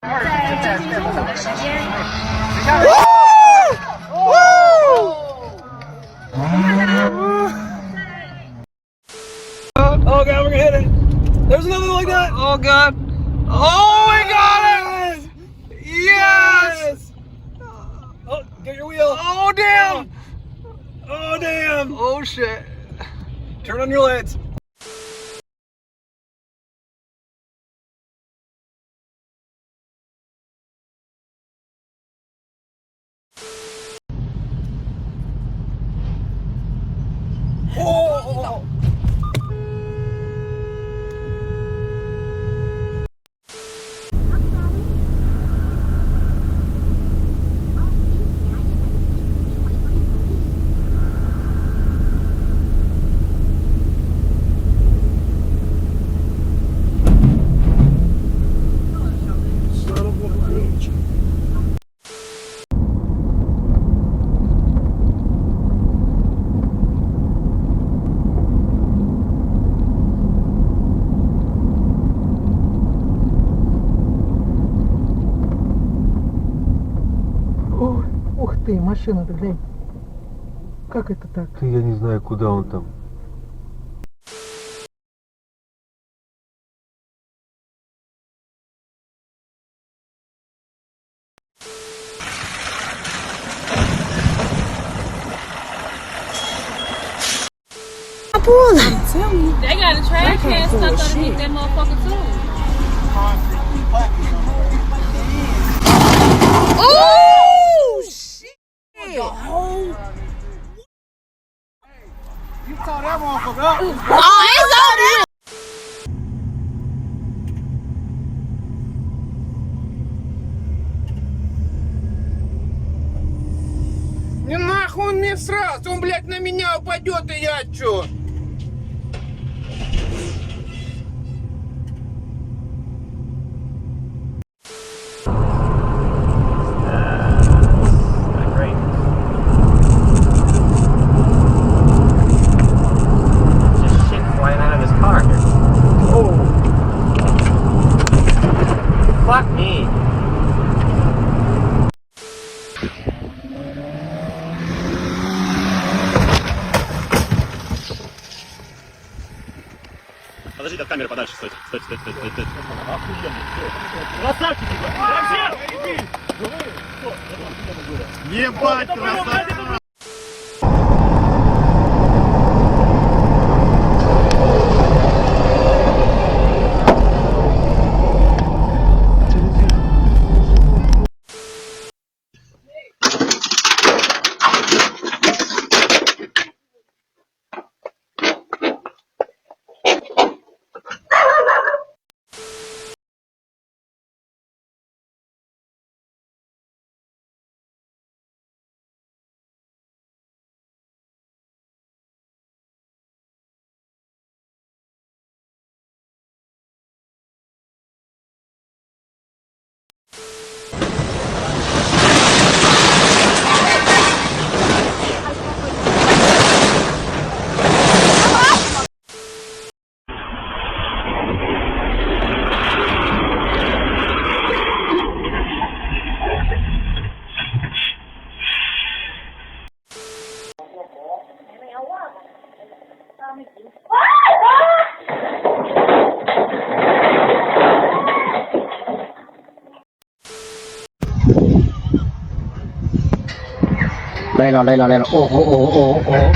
在这中午的时间。Oh god, we're gonna hit it. There's another one like that. Oh god. Oh, we got it. Yes. Oh, get your wheel. Oh damn. Oh damn. Oh shit. Turn on your lights. Oh. Ой, ух ты, машина-то, глянь. Как это так? Я не знаю, куда он там. They got a trash can stuck underneath that motherfucker too. Oh, shit! You saw that motherfucker up. Oh, it's on there! Не нахуй он мне сразу, он, блядь, на меня упадет, и я чё? Fuck me. Подожди, от камеры подальше, стойте, стойте, стойте, стойте, стойте. Красавчики, ебать, красавчики! Đây là đây là đây là ô ô ô ô ô.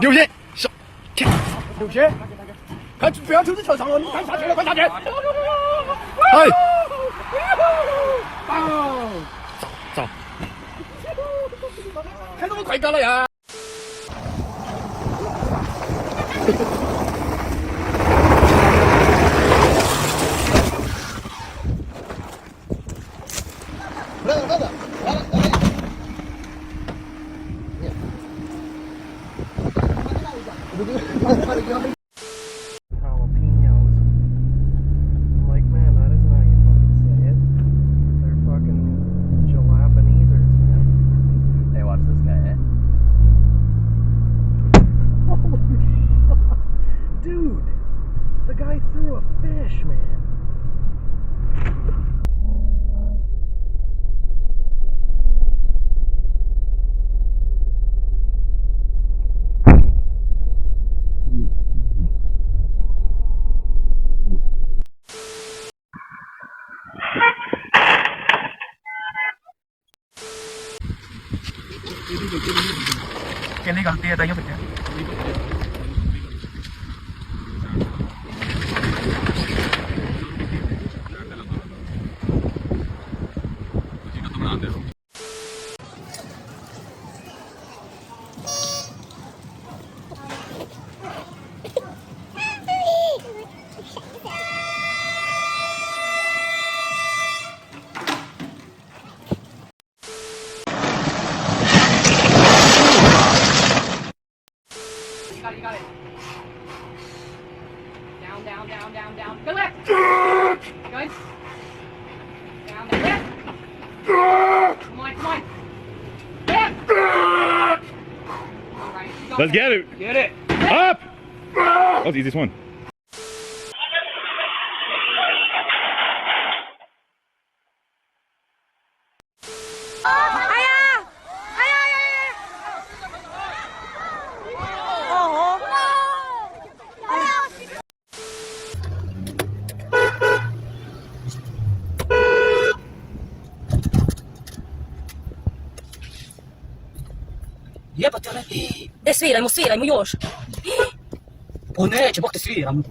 刘鑫，上，刘鑫，看不要车子跳上了，你快下去了，快下去！哎，走，看到我快干了呀！ कहने गलती है ताइयों बच्चे You got it. Down. Go left. Good. Down, left. Come on. Left. All right. Go. Let's get it. Get it Up! That was the easiest one. يابا ترى ايه سفيرة مو يوش هناك بوقت سفير